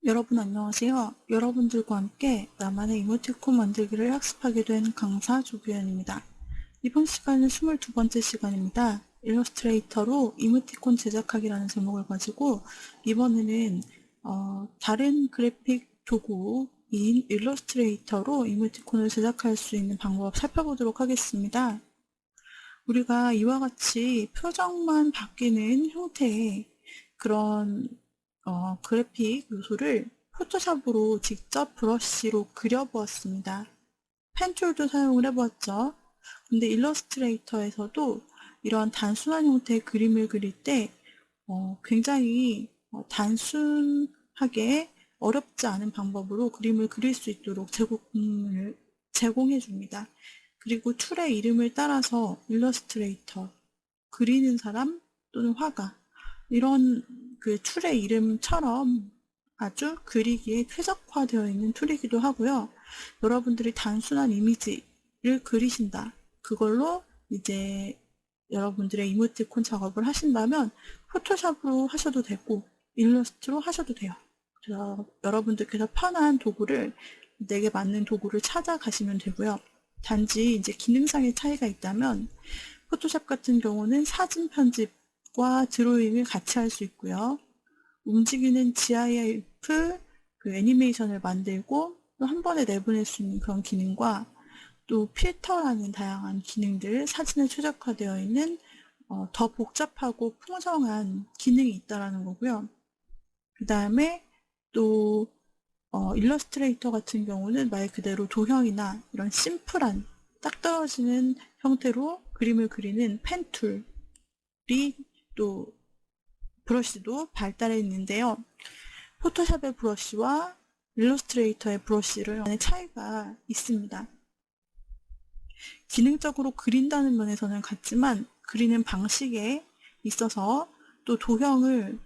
여러분 안녕하세요. 여러분들과 함께 나만의 이모티콘 만들기를 학습하게 된 강사 조규현입니다. 이번 시간은 22번째 시간입니다. 일러스트레이터로 이모티콘 제작하기라는 제목을 가지고 이번에는 다른 그래픽 도구인 일러스트레이터로 이모티콘을 제작할 수 있는 방법 살펴보도록 하겠습니다. 우리가 이와 같이 표정만 바뀌는 형태의 그런 그래픽 요소를 포토샵으로 직접 브러쉬로 그려보았습니다. 펜툴도 사용을 해보았죠. 근데 일러스트레이터에서도 이런 단순한 형태의 그림을 그릴 때 굉장히 단순하게 어렵지 않은 방법으로 그림을 그릴 수 있도록 제공해 줍니다. 그리고 툴의 이름을 따라서 일러스트레이터, 그리는 사람 또는 화가 이런 그 툴의 이름처럼 아주 그리기에 쾌적화되어 있는 툴이기도 하고요. 여러분들이 단순한 이미지를 그리신다. 그걸로 이제 여러분들의 이모티콘 작업을 하신다면 포토샵으로 하셔도 되고 일러스트로 하셔도 돼요. 그래서 여러분들께서 편한 도구를 내게 맞는 도구를 찾아가시면 되고요. 단지 이제 기능상의 차이가 있다면 포토샵 같은 경우는 사진 편집과 드로잉을 같이 할 수 있고요. 움직이는 GIF 그 애니메이션을 만들고 또 한 번에 내보낼 수 있는 그런 기능과 또 필터라는 다양한 기능들, 사진에 최적화되어 있는 더 복잡하고 풍성한 기능이 있다는 거고요. 그 다음에 또 일러스트레이터 같은 경우는 말 그대로 도형이나 이런 심플한 딱 떨어지는 형태로 그림을 그리는 펜툴이 또 브러쉬도 발달해 있는데요. 포토샵의 브러쉬와 일러스트레이터의 브러쉬를 간의 차이가 있습니다. 기능적으로 그린다는 면에서는 같지만 그리는 방식에 있어서 또 도형을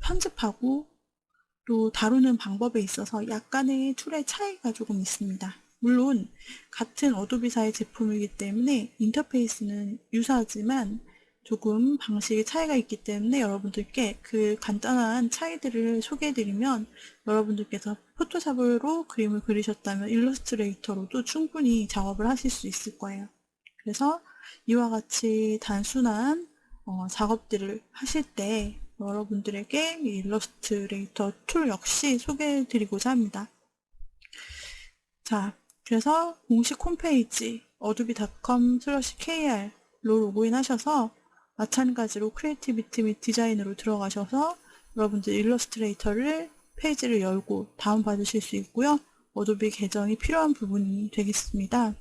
편집하고 또 다루는 방법에 있어서 약간의 툴의 차이가 조금 있습니다. 물론 같은 어도비사의 제품이기 때문에 인터페이스는 유사하지만 조금 방식의 차이가 있기 때문에 여러분들께 그 간단한 차이들을 소개해드리면 여러분들께서 포토샵으로 그림을 그리셨다면 일러스트레이터로도 충분히 작업을 하실 수 있을 거예요. 그래서 이와 같이 단순한 작업들을 하실 때 여러분들에게 이 일러스트레이터 툴 역시 소개해드리고자 합니다. 자, 그래서 공식 홈페이지 adobe.com/kr로 로그인 하셔서 마찬가지로 크리에이티비티 및 디자인으로 들어가셔서 여러분들 일러스트레이터를 페이지를 열고 다운받으실 수 있고요. 어도비 계정이 필요한 부분이 되겠습니다.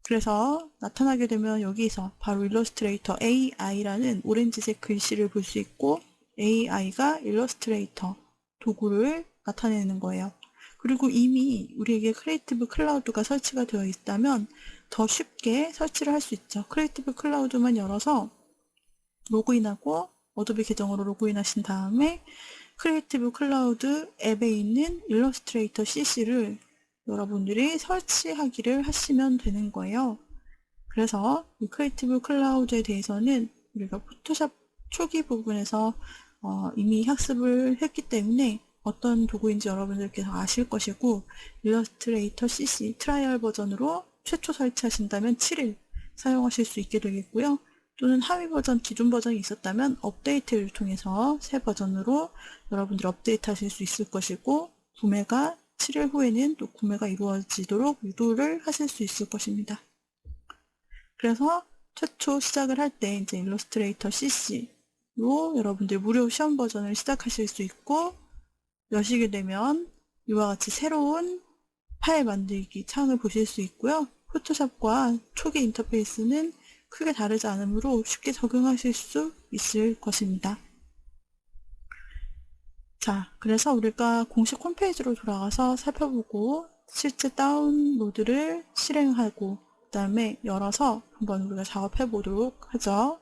그래서 나타나게 되면 여기서 바로 일러스트레이터 AI라는 오렌지색 글씨를 볼 수 있고 AI가 일러스트레이터 도구를 나타내는 거예요. 그리고 이미 우리에게 크리에이티브 클라우드가 설치가 되어 있다면 더 쉽게 설치를 할 수 있죠. 크리에이티브 클라우드만 열어서 로그인하고 어도비 계정으로 로그인하신 다음에 크리에이티브 클라우드 앱에 있는 일러스트레이터 CC를 여러분들이 설치하기를 하시면 되는 거예요. 그래서 이 크리에이티브 클라우드에 대해서는 우리가 포토샵 초기 부분에서 이미 학습을 했기 때문에 어떤 도구인지 여러분들께서 아실 것이고 일러스트레이터 CC 트라이얼 버전으로 최초 설치하신다면 7일 사용하실 수 있게 되겠고요. 또는 하위 버전, 기존 버전이 있었다면 업데이트를 통해서 새 버전으로 여러분들 업데이트 하실 수 있을 것이고 구매가 7일 후에는 또 구매가 이루어지도록 유도를 하실 수 있을 것입니다. 그래서 최초 시작을 할 때 이제 일러스트레이터 CC로 여러분들 무료 시험 버전을 시작하실 수 있고 여시게 되면 이와 같이 새로운 파일 만들기 창을 보실 수 있고요. 포토샵과 초기 인터페이스는 크게 다르지 않으므로 쉽게 적용하실 수 있을 것입니다. 자, 그래서 우리가 공식 홈페이지로 돌아가서 살펴보고 실제 다운로드를 실행하고 그 다음에 열어서 한번 우리가 작업해 보도록 하죠.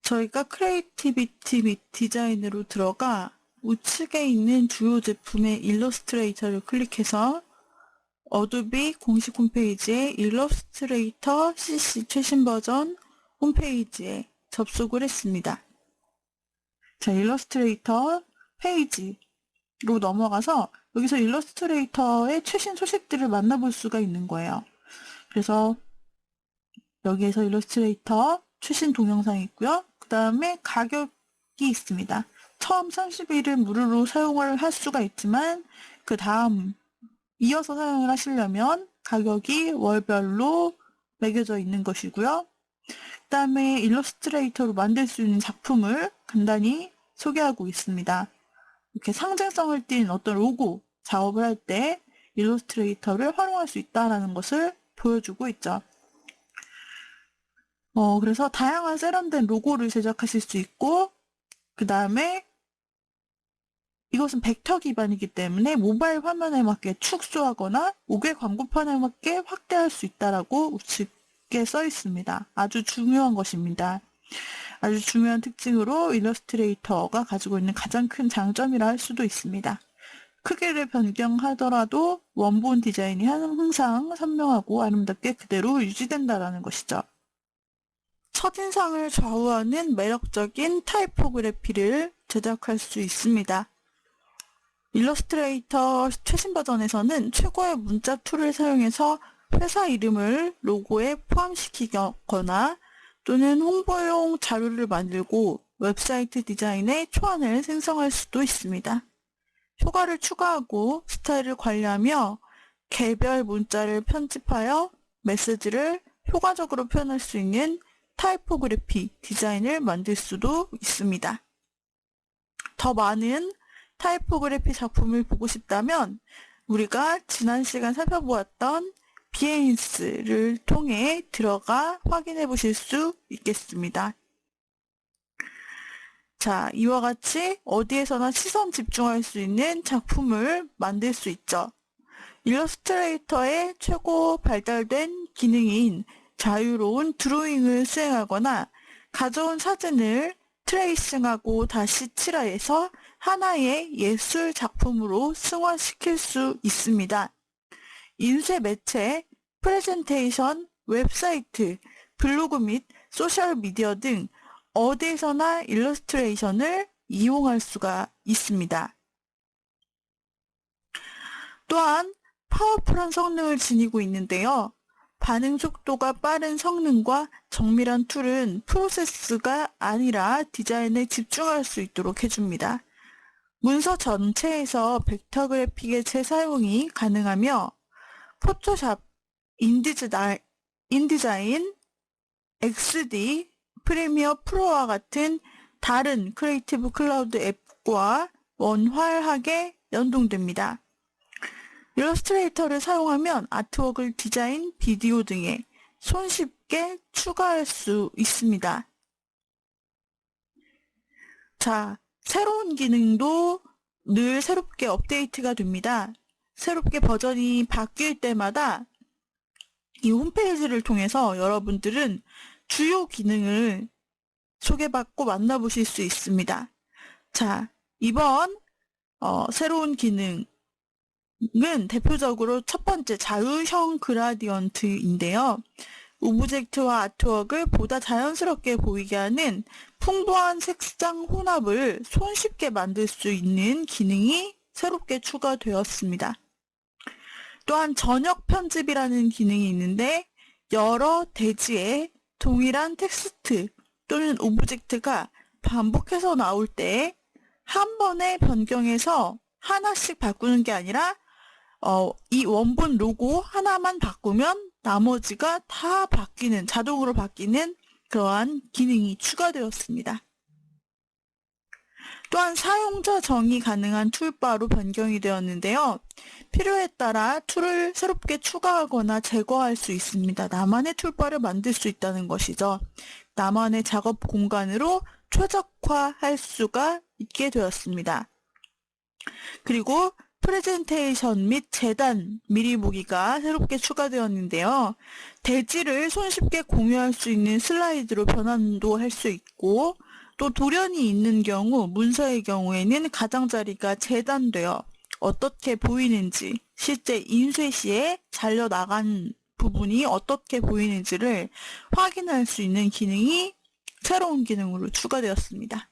저희가 크리에이티비티 및 디자인으로 들어가 우측에 있는 주요 제품의 일러스트레이터를 클릭해서 어도비 공식 홈페이지의 일러스트레이터 CC 최신 버전 홈페이지에 접속을 했습니다. 자, 일러스트레이터 페이지로 넘어가서 여기서 일러스트레이터의 최신 소식들을 만나볼 수가 있는 거예요. 그래서 여기에서 일러스트레이터 최신 동영상이 있고요. 그 다음에 가격이 있습니다. 처음 30일은 무료로 사용을 할 수가 있지만 그 다음 이어서 사용을 하시려면 가격이 월별로 매겨져 있는 것이고요. 그 다음에 일러스트레이터로 만들 수 있는 작품을 간단히 소개하고 있습니다. 이렇게 상징성을 띤 어떤 로고 작업을 할 때 일러스트레이터를 활용할 수 있다는 것을 보여주고 있죠. 그래서 다양한 세련된 로고를 제작하실 수 있고, 그 다음에 이것은 벡터 기반이기 때문에 모바일 화면에 맞게 축소하거나 5개 광고판에 맞게 확대할 수 있다라고 우측에 써 있습니다. 아주 중요한 것입니다. 아주 중요한 특징으로 일러스트레이터가 가지고 있는 가장 큰 장점이라 할 수도 있습니다. 크기를 변경하더라도 원본 디자인이 항상 선명하고 아름답게 그대로 유지된다는 것이죠. 첫인상을 좌우하는 매력적인 타이포그래피를 제작할 수 있습니다. 일러스트레이터 최신 버전에서는 최고의 문자 툴을 사용해서 회사 이름을 로고에 포함시키거나 또는 홍보용 자료를 만들고 웹사이트 디자인의 초안을 생성할 수도 있습니다. 효과를 추가하고 스타일을 관리하며 개별 문자를 편집하여 메시지를 효과적으로 표현할 수 있는 타이포그래피 디자인을 만들 수도 있습니다. 더 많은 타이포그래피 작품을 보고 싶다면 우리가 지난 시간 살펴보았던 비헤인스를 통해 들어가 확인해 보실 수 있겠습니다. 자, 이와 같이 어디에서나 시선 집중할 수 있는 작품을 만들 수 있죠. 일러스트레이터의 최고 발달된 기능인 자유로운 드로잉을 수행하거나 가져온 사진을 트레이싱하고 다시 칠하여서 하나의 예술 작품으로 승화시킬 수 있습니다. 인쇄 매체, 프레젠테이션, 웹사이트, 블로그 및 소셜미디어 등 어디에서나 일러스트레이션을 이용할 수가 있습니다. 또한 파워풀한 성능을 지니고 있는데요. 반응 속도가 빠른 성능과 정밀한 툴은 프로세스가 아니라 디자인에 집중할 수 있도록 해줍니다. 문서 전체에서 벡터 그래픽의 재사용이 가능하며 포토샵, 인디자인, XD, 프리미어 프로와 같은 다른 크리에이티브 클라우드 앱과 원활하게 연동됩니다. 일러스트레이터를 사용하면 아트웍을 디자인, 비디오 등에 손쉽게 추가할 수 있습니다. 자, 새로운 기능도 늘 새롭게 업데이트가 됩니다. 새롭게 버전이 바뀔 때마다 이 홈페이지를 통해서 여러분들은 주요 기능을 소개받고 만나보실 수 있습니다. 자, 이번 새로운 기능은 대표적으로 첫 번째 자유형 그라디언트인데요. 오브젝트와 아트웍을 보다 자연스럽게 보이게 하는 풍부한 색상 혼합을 손쉽게 만들 수 있는 기능이 새롭게 추가되었습니다. 또한 전역 편집이라는 기능이 있는데 여러 대지에 동일한 텍스트 또는 오브젝트가 반복해서 나올 때 한 번에 변경해서 하나씩 바꾸는 게 아니라 이 원본 로고 하나만 바꾸면 나머지가 다 바뀌는, 자동으로 바뀌는 그러한 기능이 추가되었습니다. 또한 사용자 정의 가능한 툴바로 변경이 되었는데요. 필요에 따라 툴을 새롭게 추가하거나 제거할 수 있습니다. 나만의 툴바를 만들 수 있다는 것이죠. 나만의 작업 공간으로 최적화할 수가 있게 되었습니다. 그리고 프레젠테이션 및 재단 미리 보기가 새롭게 추가되었는데요. 대지를 손쉽게 공유할 수 있는 슬라이드로 변환도 할 수 있고 또 돌연이 있는 경우 문서의 경우에는 가장자리가 재단되어 어떻게 보이는지 실제 인쇄 시에 잘려나간 부분이 어떻게 보이는지를 확인할 수 있는 기능이 새로운 기능으로 추가되었습니다.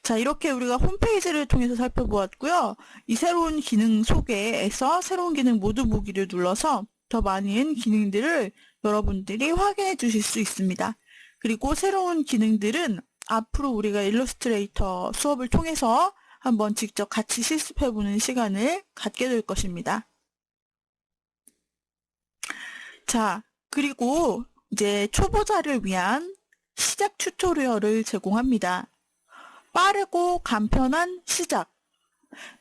자, 이렇게 우리가 홈페이지를 통해서 살펴보았고요. 이 새로운 기능 소개에서 새로운 기능 모두 보기를 눌러서 더 많은 기능들을 여러분들이 확인해 주실 수 있습니다. 그리고 새로운 기능들은 앞으로 우리가 일러스트레이터 수업을 통해서 한번 직접 같이 실습해보는 시간을 갖게 될 것입니다. 자, 그리고 이제 초보자를 위한 시작 튜토리얼을 제공합니다. 빠르고 간편한 시작.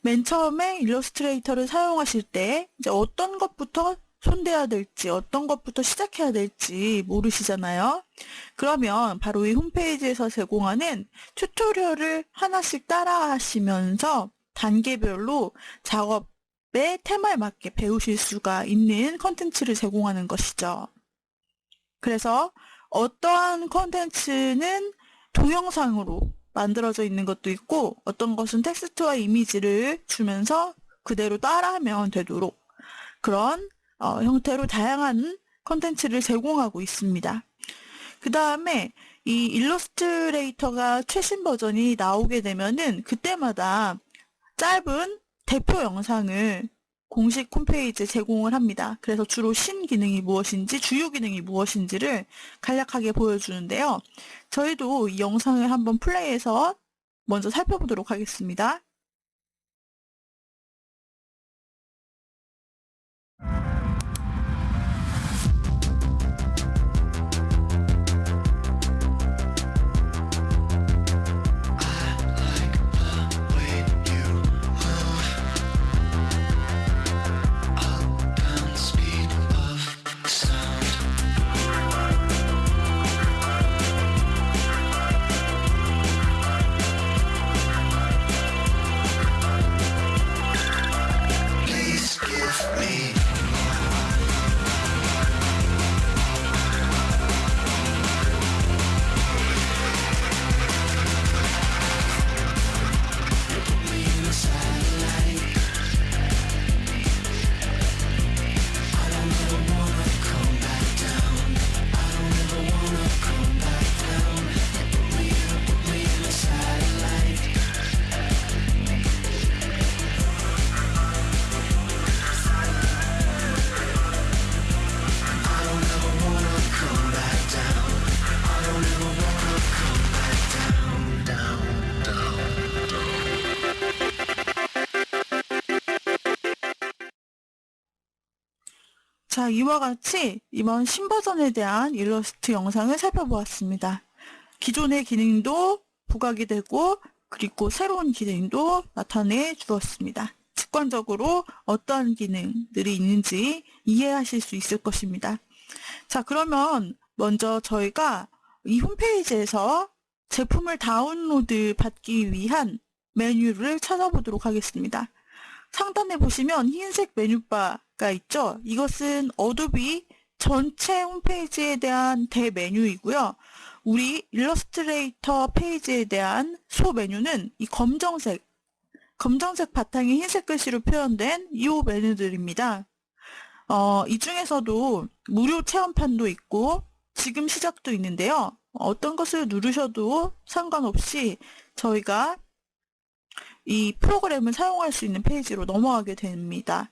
맨 처음에 일러스트레이터를 사용하실 때 이제 어떤 것부터 손대야 될지, 어떤 것부터 시작해야 될지 모르시잖아요. 그러면 바로 이 홈페이지에서 제공하는 튜토리얼을 하나씩 따라 하시면서 단계별로 작업의 테마에 맞게 배우실 수가 있는 컨텐츠를 제공하는 것이죠. 그래서 어떠한 컨텐츠는 동영상으로 만들어져 있는 것도 있고 어떤 것은 텍스트와 이미지를 주면서 그대로 따라하면 되도록 그런 형태로 다양한 컨텐츠를 제공하고 있습니다. 그 다음에 이 일러스트레이터가 최신 버전이 나오게 되면은 그때마다 짧은 대표 영상을 공식 홈페이지에 제공을 합니다. 그래서 주로 신기능이 무엇인지, 주요 기능이 무엇인지를 간략하게 보여주는데요. 저희도 이 영상을 한번 플레이해서 먼저 살펴보도록 하겠습니다. 자, 이와 같이 이번 신버전에 대한 일러스트 영상을 살펴보았습니다. 기존의 기능도 부각이 되고 그리고 새로운 기능도 나타내 주었습니다. 직관적으로 어떠한 기능들이 있는지 이해하실 수 있을 것입니다. 자, 그러면 먼저 저희가 이 홈페이지에서 제품을 다운로드 받기 위한 메뉴를 찾아보도록 하겠습니다. 상단에 보시면 흰색 메뉴바가 있죠. 이것은 어도비 전체 홈페이지에 대한 대메뉴이고요. 우리 일러스트레이터 페이지에 대한 소메뉴는 이 검정색 바탕에 흰색 글씨로 표현된 이 메뉴들입니다. 이 중에서도 무료 체험판도 있고 지금 시작도 있는데요. 어떤 것을 누르셔도 상관없이 저희가 이 프로그램을 사용할 수 있는 페이지로 넘어가게 됩니다.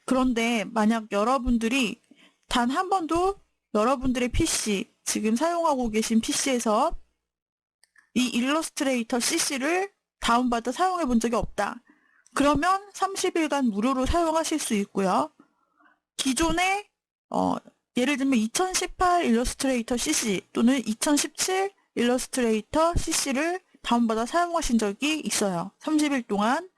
그런데 만약 여러분들이 단 한 번도 여러분들의 PC, 지금 사용하고 계신 PC에서 이 일러스트레이터 CC를 다운받아 사용해 본 적이 없다. 그러면 30일간 무료로 사용하실 수 있고요. 기존에 예를 들면 2018 일러스트레이터 CC 또는 2017 일러스트레이터 CC를 다운받아 사용하신 적이 있어요. 30일 동안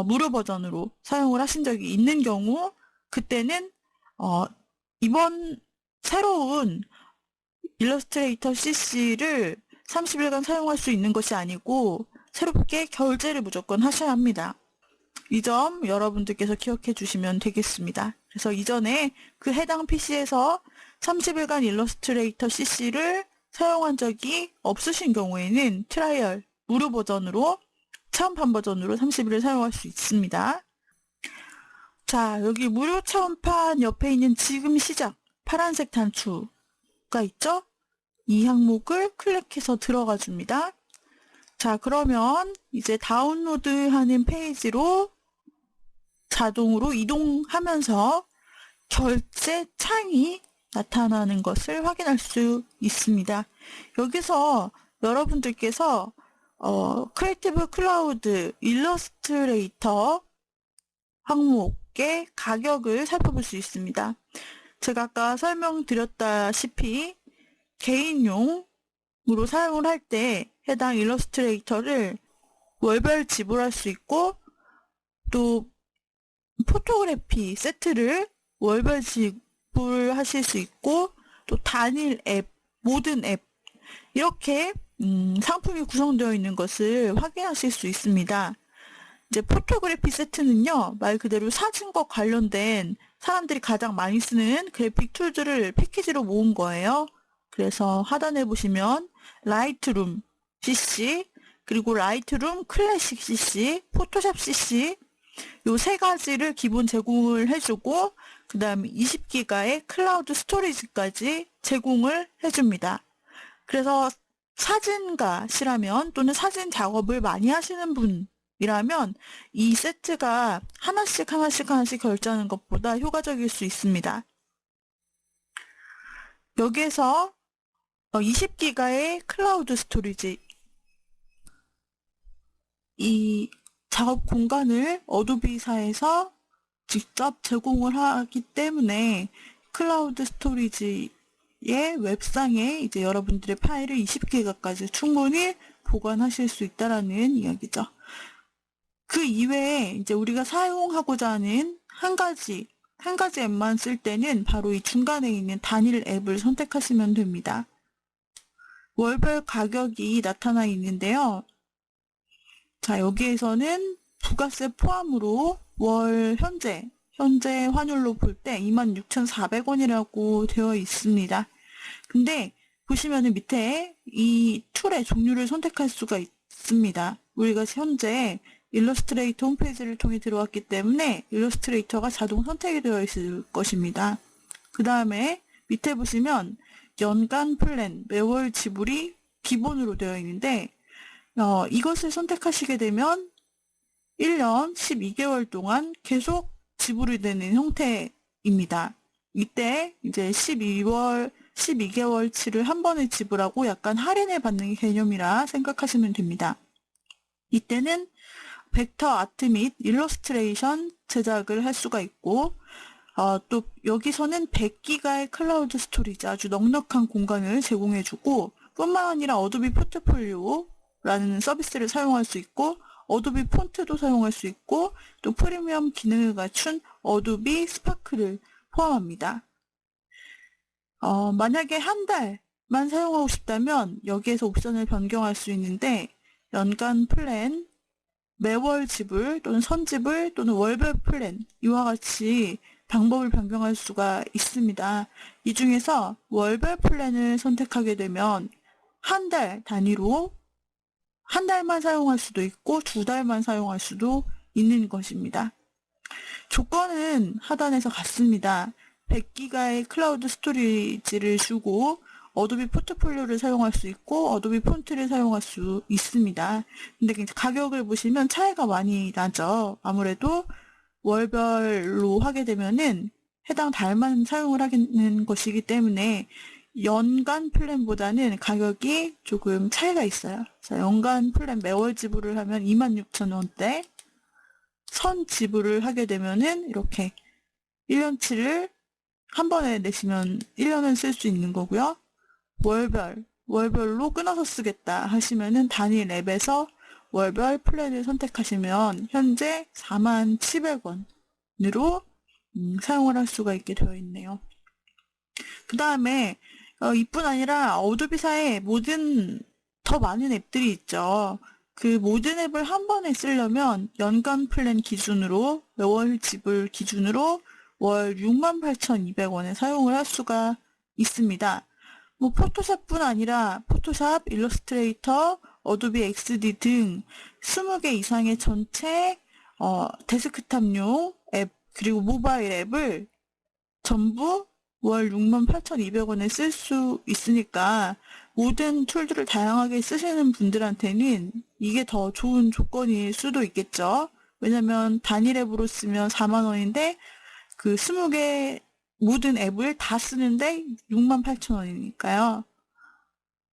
무료 버전으로 사용을 하신 적이 있는 경우 그때는 이번 새로운 일러스트레이터 CC를 30일간 사용할 수 있는 것이 아니고 새롭게 결제를 무조건 하셔야 합니다. 이 점 여러분들께서 기억해 주시면 되겠습니다. 그래서 이전에 그 해당 PC에서 30일간 일러스트레이터 CC를 사용한 적이 없으신 경우에는 트라이얼 무료 버전으로 체험판 버전으로 30일을 사용할 수 있습니다. 자, 여기 무료 체험판 옆에 있는 지금 시작 파란색 단추가 있죠? 이 항목을 클릭해서 들어가 줍니다. 자, 그러면 이제 다운로드하는 페이지로 자동으로 이동하면서 결제 창이 나타나는 것을 확인할 수 있습니다. 여기서 여러분들께서 크리에이티브 클라우드 일러스트레이터 항목의 가격을 살펴볼 수 있습니다. 제가 아까 설명드렸다시피 개인용으로 사용을 할 때 해당 일러스트레이터를 월별 지불할 수 있고, 또 포토그래피 세트를 월별 지불하실 수 있고, 또 단일 앱, 모든 앱 이렇게 상품이 구성되어 있는 것을 확인하실 수 있습니다. 이제 포토그래피 세트는요, 말 그대로 사진과 관련된 사람들이 가장 많이 쓰는 그래픽 툴들을 패키지로 모은 거예요. 그래서 하단에 보시면 라이트룸 CC, 그리고 라이트룸 클래식 CC, 포토샵 CC 요 세 가지를 기본 제공을 해주고, 그 다음에 20기가의 클라우드 스토리지까지 제공을 해줍니다. 그래서 사진가시라면, 또는 사진 작업을 많이 하시는 분이라면 이 세트가 하나씩 결제하는 것보다 효과적일 수 있습니다. 여기에서 20기가의 클라우드 스토리지, 이 작업 공간을 어도비사에서 직접 제공을 하기 때문에 클라우드 스토리지의 웹상에 이제 여러분들의 파일을 20기가까지 충분히 보관하실 수 있다라는 이야기죠. 그 이외에 이제 우리가 사용하고자 하는 한 가지 앱만 쓸 때는 바로 이 중간에 있는 단일 앱을 선택하시면 됩니다. 월별 가격이 나타나 있는데요. 자, 여기에서는 부가세 포함으로 월 현재 환율로 볼 때 26,400원이라고 되어 있습니다. 근데 보시면은 밑에 이 툴의 종류를 선택할 수가 있습니다. 우리가 현재 일러스트레이터 홈페이지를 통해 들어왔기 때문에 일러스트레이터가 자동 선택이 되어 있을 것입니다. 그 다음에 밑에 보시면 연간 플랜, 매월 지불이 기본으로 되어 있는데, 이것을 선택하시게 되면 1년 12개월 동안 계속 지불이 되는 형태입니다. 이때 이제 12개월치를 한 번에 지불하고 약간 할인을 받는 개념이라 생각하시면 됩니다. 이때는 벡터 아트 및 일러스트레이션 제작을 할 수가 있고, 또 여기서는 100기가의 클라우드 스토리지, 아주 넉넉한 공간을 제공해주고, 뿐만 아니라 어도비 포트폴리오라는 서비스를 사용할 수 있고, 어도비 폰트도 사용할 수 있고, 또 프리미엄 기능을 갖춘 어도비 스파크를 포함합니다. 만약에 한 달만 사용하고 싶다면 여기에서 옵션을 변경할 수 있는데, 연간 플랜, 매월 지불 또는 선지불 또는 월별 플랜, 이와 같이 방법을 변경할 수가 있습니다. 이 중에서 월별 플랜을 선택하게 되면 한 달 단위로 한 달만 사용할 수도 있고 2달만 사용할 수도 있는 것입니다. 조건은 하단에서 같습니다. 100기가의 클라우드 스토리지를 주고 어도비 포트폴리오를 사용할 수 있고 어도비 폰트를 사용할 수 있습니다. 근데 가격을 보시면 차이가 많이 나죠. 아무래도 월별로 하게 되면은 해당 달만 사용을 하는 것이기 때문에 연간 플랜보다는 가격이 조금 차이가 있어요. 자, 연간 플랜 매월 지불을 하면 26,000원대, 선 지불을 하게 되면은 이렇게 1년치를 한 번에 내시면 1년은 쓸 수 있는 거고요. 월별로 끊어서 쓰겠다 하시면은 단일 앱에서 월별 플랜을 선택하시면 현재 47,000원으로 사용을 할 수가 있게 되어 있네요. 그 다음에 이뿐 아니라 어도비사에 더 많은 앱들이 있죠. 그 모든 앱을 한 번에 쓰려면 연간 플랜 기준으로, 매월 지불 기준으로 월 68,200원에 사용을 할 수가 있습니다. 뭐 포토샵뿐 아니라 포토샵, 일러스트레이터, 어도비 XD 등 20개 이상의 전체 데스크탑용 앱 그리고 모바일 앱을 전부 월 68,200원에 쓸 수 있으니까 모든 툴들을 다양하게 쓰시는 분들한테는 이게 더 좋은 조건일 수도 있겠죠. 왜냐면 단일 앱으로 쓰면 4만 원인데 그 20개 모든 앱을 다 쓰는데 68,000원이니까요.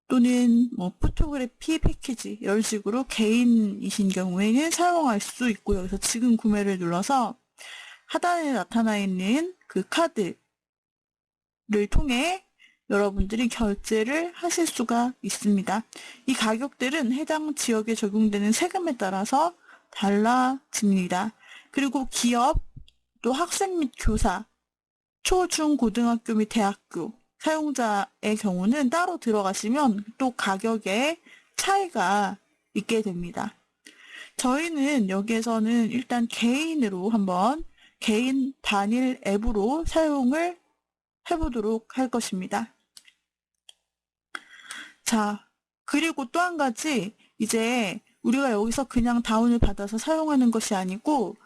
또는 뭐 포토그래피 패키지 이런 식으로 개인이신 경우에는 사용할 수 있고요. 그래서 지금 구매를 눌러서 하단에 나타나 있는 그 카드를 통해 여러분들이 결제를 하실 수가 있습니다. 이 가격들은 해당 지역에 적용되는 세금에 따라서 달라집니다. 그리고 기업, 또 학생 및 교사, 초, 중, 고등학교 및 대학교 사용자의 경우는 따로 들어가시면 또 가격에 차이가 있게 됩니다. 저희는 여기에서는 일단 개인으로 한번 개인 단일 앱으로 사용을 해보도록 할 것입니다. 자, 그리고 또 한 가지, 이제 우리가 여기서 그냥 다운을 받아서 사용하는 것이 아니고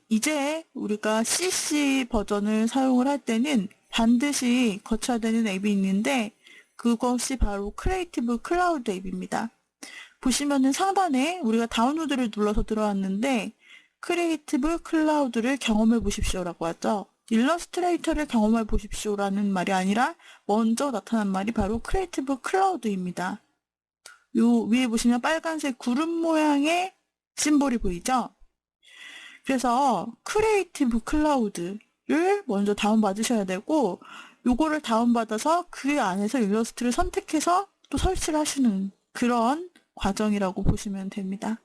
이제 우리가 CC 버전을 사용을 할 때는 반드시 거쳐야 되는 앱이 있는데 그것이 바로 크리에이티브 클라우드 앱입니다. 보시면은 상단에 우리가 다운로드를 눌러서 들어왔는데 크리에이티브 클라우드를 경험해 보십시오라고 하죠. 일러스트레이터를 경험해 보십시오라는 말이 아니라 먼저 나타난 말이 바로 크리에이티브 클라우드입니다. 요 위에 보시면 빨간색 구름 모양의 심볼이 보이죠? 그래서 크리에이티브 클라우드를 먼저 다운받으셔야 되고 요거를 다운받아서 그 안에서 일러스트를 선택해서 또 설치를 하시는 그런 과정이라고 보시면 됩니다.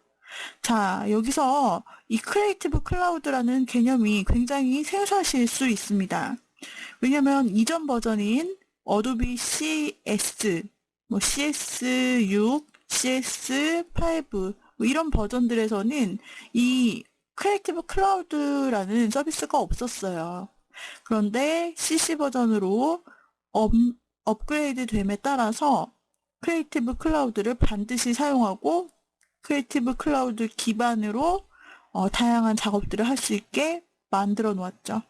자, 여기서 이 크리에이티브 클라우드라는 개념이 굉장히 생소하실 수 있습니다. 왜냐면 이전 버전인 어도비 CS, 뭐 CS6, CS5 뭐 이런 버전들에서는 이 크리에이티브 클라우드라는 서비스가 없었어요. 그런데 CC 버전으로 업그레이드 됨에 따라서 크리에이티브 클라우드를 반드시 사용하고 크리에이티브 클라우드 기반으로 다양한 작업들을 할 수 있게 만들어 놓았죠.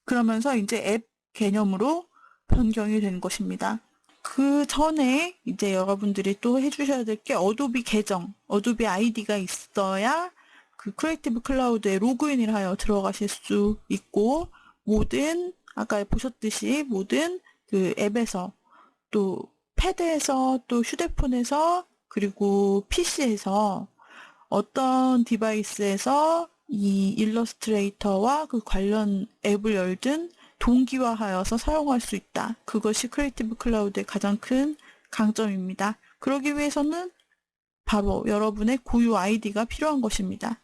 그러면서 이제 앱 개념으로 변경이 된 것입니다. 그 전에 이제 여러분들이 또 해주셔야 될 게 어도비 계정, 어도비 아이디가 있어야 그 크리에이티브 클라우드에 로그인을 하여 들어가실 수 있고 모든 아까 보셨듯이 모든 그 앱에서 또 패드에서 또 휴대폰에서 그리고 PC에서 어떤 디바이스에서 이 일러스트레이터와 그 관련 앱을 열든 동기화하여서 사용할 수 있다. 그것이 크리에이티브 클라우드의 가장 큰 강점입니다. 그러기 위해서는 바로 여러분의 고유 아이디가 필요한 것입니다.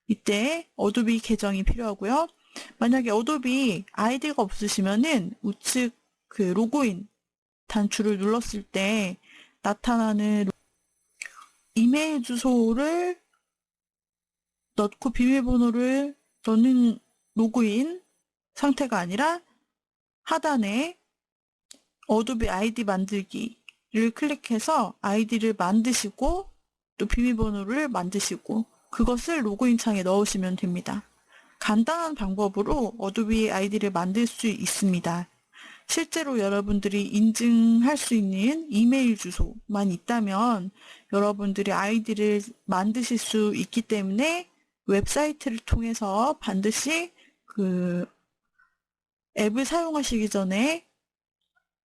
이때 어도비 계정이 필요하고요. 만약에 어도비 아이디가 없으시면은 우측 그 로그인 단추를 눌렀을 때 나타나는 이메일 주소를 넣고 비밀번호를 넣는 로그인 상태가 아니라 하단에 어도비 아이디 만들기를 클릭해서 아이디를 만드시고 또 비밀번호를 만드시고 그것을 로그인 창에 넣으시면 됩니다. 간단한 방법으로 어도비 아이디를 만들 수 있습니다. 실제로 여러분들이 인증할 수 있는 이메일 주소만 있다면 여러분들이 아이디를 만드실 수 있기 때문에 웹사이트를 통해서 반드시 그 앱을 사용하시기 전에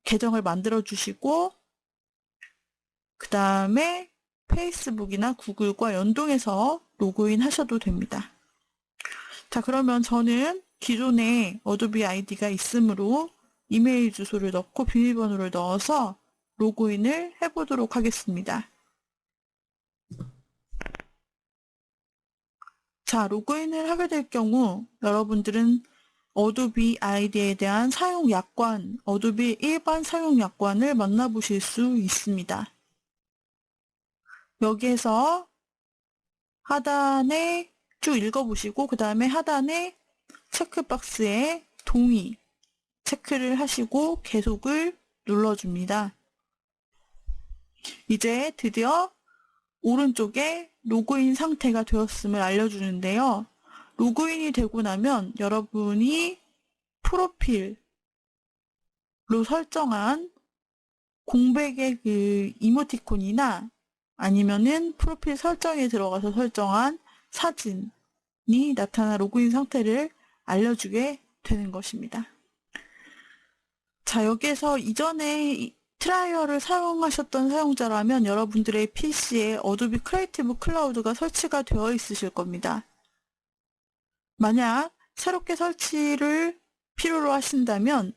계정을 만들어 주시고 그 다음에 페이스북이나 구글과 연동해서 로그인 하셔도 됩니다. 자, 그러면 저는 기존에 어도비 아이디가 있으므로 이메일 주소를 넣고 비밀번호를 넣어서 로그인을 해보도록 하겠습니다. 자, 로그인을 하게 될 경우 여러분들은 어도비 아이디에 대한 사용 약관, 어도비 일반 사용 약관을 만나보실 수 있습니다. 여기에서 하단에 쭉 읽어보시고 그 다음에 하단에 체크박스에 동의 체크를 하시고 계속을 눌러줍니다. 이제 드디어 오른쪽에 로그인 상태가 되었음을 알려주는데요. 로그인이 되고 나면 여러분이 프로필로 설정한 공백의 그 이모티콘이나 아니면은 프로필 설정에 들어가서 설정한 사진이 나타나 로그인 상태를 알려주게 되는 것입니다. 자, 여기에서 이전에 트라이얼을 사용하셨던 사용자라면 여러분들의 PC에 어도비 크리에이티브 클라우드가 설치가 되어 있으실 겁니다. 만약 새롭게 설치를 필요로 하신다면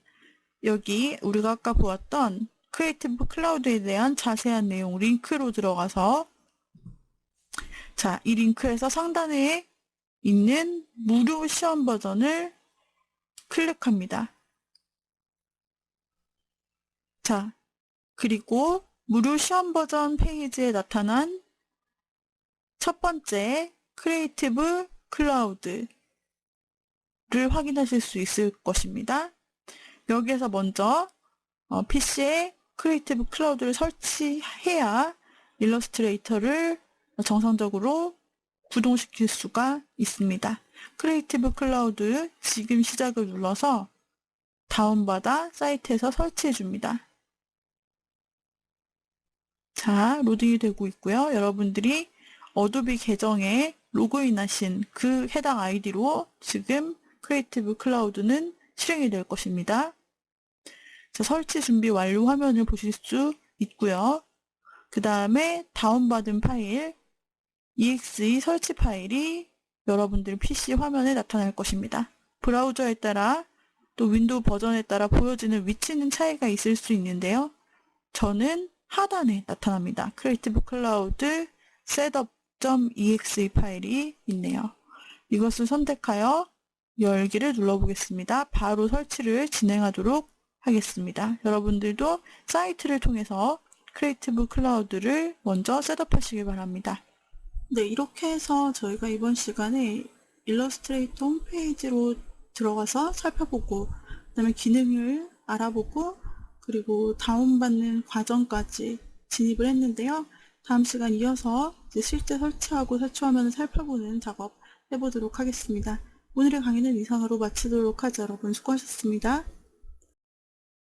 여기 우리가 아까 보았던 크리에이티브 클라우드에 대한 자세한 내용 링크로 들어가서 자, 이 링크에서 상단에 있는 무료 시험 버전을 클릭합니다. 자, 그리고 무료 시험 버전 페이지에 나타난 첫 번째 크리에이티브 클라우드를 확인하실 수 있을 것입니다. 여기에서 먼저 PC에 크리에이티브 클라우드를 설치해야 일러스트레이터를 정상적으로 구동시킬 수가 있습니다. 크리에이티브 클라우드 지금 시작을 눌러서 다운받아 사이트에서 설치해 줍니다. 자, 로딩이 되고 있고요. 여러분들이 어도비 계정에 로그인하신 그 해당 아이디로 지금 크리에이티브 클라우드는 실행이 될 것입니다. 자, 설치 준비 완료 화면을 보실 수 있고요. 그 다음에 다운받은 파일, exe 설치 파일이 여러분들 PC 화면에 나타날 것입니다. 브라우저에 따라 또 윈도우 버전에 따라 보여지는 위치는 차이가 있을 수 있는데요. 저는 하단에 나타납니다. 크리에이티브 클라우드 setup.exe 파일이 있네요. 이것을 선택하여 열기를 눌러보겠습니다. 바로 설치를 진행하도록 하겠습니다. 여러분들도 사이트를 통해서 크리에이티브 클라우드를 먼저 셋업하시길 바랍니다. 네, 이렇게 해서 저희가 이번 시간에 일러스트레이터 홈페이지로 들어가서 살펴보고 그 다음에 기능을 알아보고 그리고 다운받는 과정까지 진입을 했는데요. 다음 시간 이어서 이제 실제 설치하고 설치 화면을 살펴보는 작업 해보도록 하겠습니다. 오늘의 강의는 이상으로 마치도록 하죠. 여러분 수고하셨습니다.